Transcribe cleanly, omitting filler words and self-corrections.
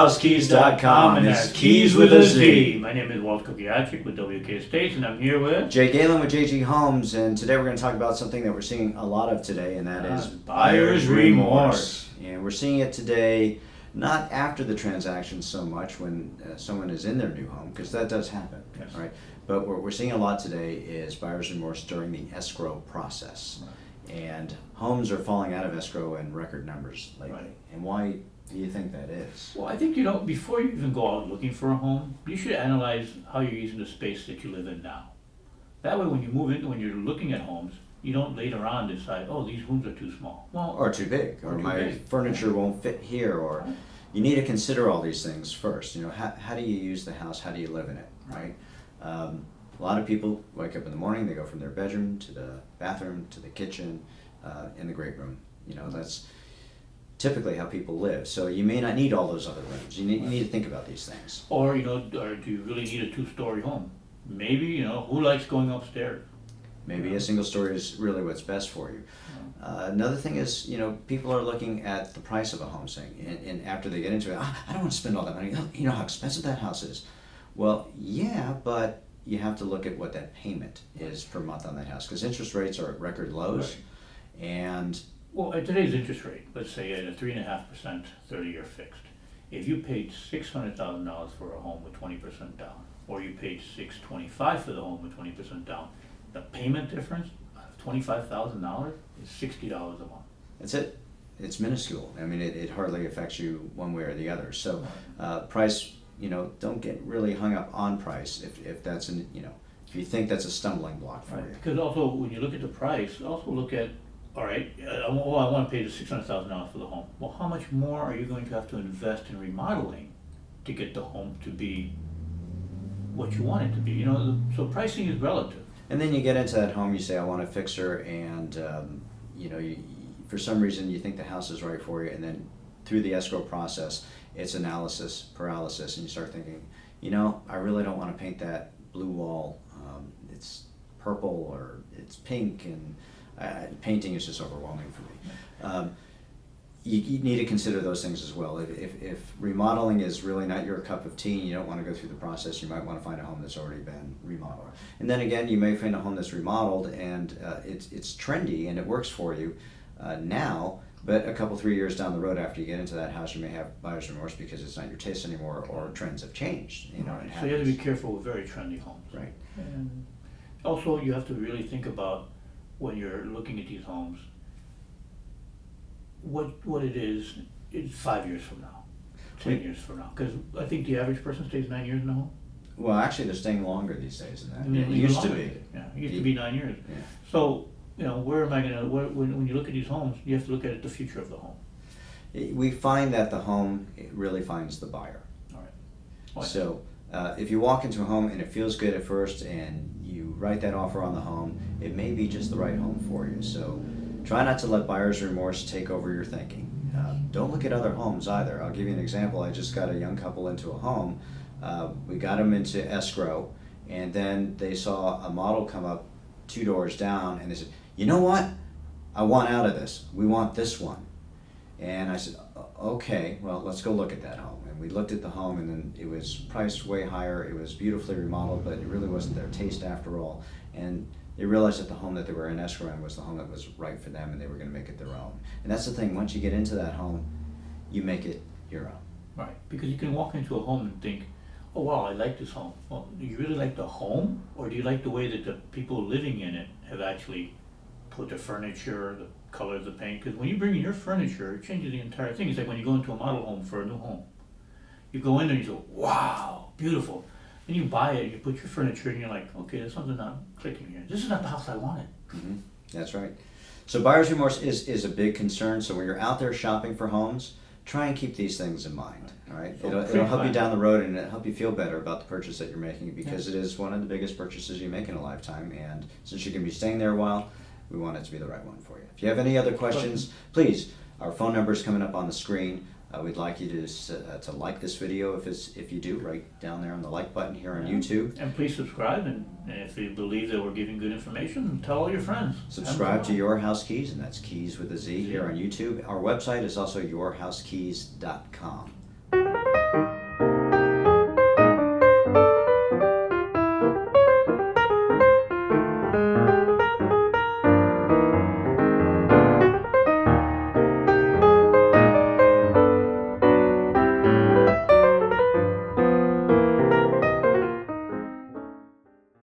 yourhousekeys.com, and that's keys with a Z. My name is Walt Kukiacic with WK Estates, and I'm here with Jay Galen with JG Homes, and today we're going to talk about something that we're seeing a lot of today, and that is buyer's remorse. And we're seeing it today not after the transaction so much when someone is in their new home, because that does happen, Yes. right? But what we're seeing a lot today is buyer's remorse during the escrow process. Right. And homes are falling out of escrow in record numbers lately. Right. And why do you think that is? Well, I think, before you even go out looking for a home, you should analyze how you're using the space that you live in now. That way, when you move in, when you're looking at homes, you don't later on decide, oh, these rooms are too small. Well, Or too big, or too my big. furniture won't fit here, or Right. you need to consider all these things first. How do you use the house? How do you live in it, right? A lot of people wake up in the morning, they go from their bedroom to the bathroom to the kitchen, in the great room. That's typically how people live. So you may not need all those other rooms. You need to think about these things. or or do you really need a two-story home? Maybe, who likes going upstairs? Maybe a single story is really what's best for you. Another thing is, people are looking at the price of a home, saying, and after they get into it, I don't want to spend all that money. You know how expensive that house is. Well, yeah, but you have to look at what that payment is per month on that house, because interest rates are at record lows. Right. And Well, at today's interest rate, let's say at a 3.5% 30-year fixed, if you paid $600,000 for a home with 20% down, or you paid $625,000 for the home with 20% down, the payment difference of $25,000 is $60 a month. that's it. It's minuscule. I mean, it hardly affects you one way or the other. So price, don't get really hung up on price if that's if you think that's a stumbling block for you. Because also, when you look at the price, also look at, all right, I want to pay the $600,000 for the home. Well, how much more are you going to have to invest in remodeling to get the home to be what you want it to be? So pricing is relative. And then you get into that home, you say, I want a fixer, and for some reason you think the house is right for you, and then through the escrow process, it's analysis paralysis, and you start thinking, I really don't want to paint that blue wall. It's purple or it's pink, and painting is just overwhelming for me. You need to consider those things as well. If remodeling is really not your cup of tea and you don't want to go through the process, you might want to find a home that's already been remodeled. And then again, you may find a home that's remodeled and it's trendy and it works for you now, but a couple, 3 years down the road after you get into that house, you may have buyer's remorse because it's not your taste anymore, or trends have changed. Right. So you have to be careful with very trendy homes. Right. And also, you have to really think about, when you're looking at these homes, what it is 5 years from now, 10 years from now. Because I think the average person stays 9 years in a home. Well, actually, they're staying longer these days than that. It Even used to longer. be. Yeah, it used to be 9 years. Yeah. So, where am I going to, when you look at these homes, you have to look at the future of the home. We find that the home really finds the buyer. All right. Well, So if you walk into a home and it feels good at first and you write that offer on the home, it may be just the right home for you. So try not to let buyer's remorse take over your thinking. Don't look at other homes either. I'll give you an example. I just got a young couple into a home. We got them into escrow, and then they saw a model come up 2 doors down, and they said, you know what? I want out of this. We want this one. And I said, okay, well, let's go look at that home. And we looked at the home, and then it was priced way higher. It was beautifully remodeled, but it really wasn't their taste after all. And they realized that the home that they were in escrow in was the home that was right for them, and they were going to make it their own. And that's the thing. Once you get into that home, you make it your own. Right, because you can walk into a home and think, oh wow, I like this home. Well, do you really like the home, or do you like the way that the people living in it have actually put the furniture, the color of the paint? Because when you bring in your furniture, it changes the entire thing. It's like when you go into a model home for a new home. You go in there and you go, wow, beautiful. Then you buy it, you put your furniture, and you're like, okay, there's something not clicking here. This is not the house I wanted. Mm-hmm. That's right. So buyer's remorse is a big concern. So when you're out there shopping for homes, try and keep these things in mind. All right, So it'll help you down the road, and it'll help you feel better about the purchase that you're making, because it is one of the biggest purchases you make in a lifetime. And since you're going to be staying there a while, we want it to be the right one for you. If you have any other questions, please, our phone number is coming up on the screen. We'd like you to like this video if you do, right down there on the like button here on YouTube. And please subscribe, and if you believe that we're giving good information, tell all your friends. Subscribe to Your House Keys, and that's Keys with a Z here on YouTube. Our website is also yourhousekeys.com.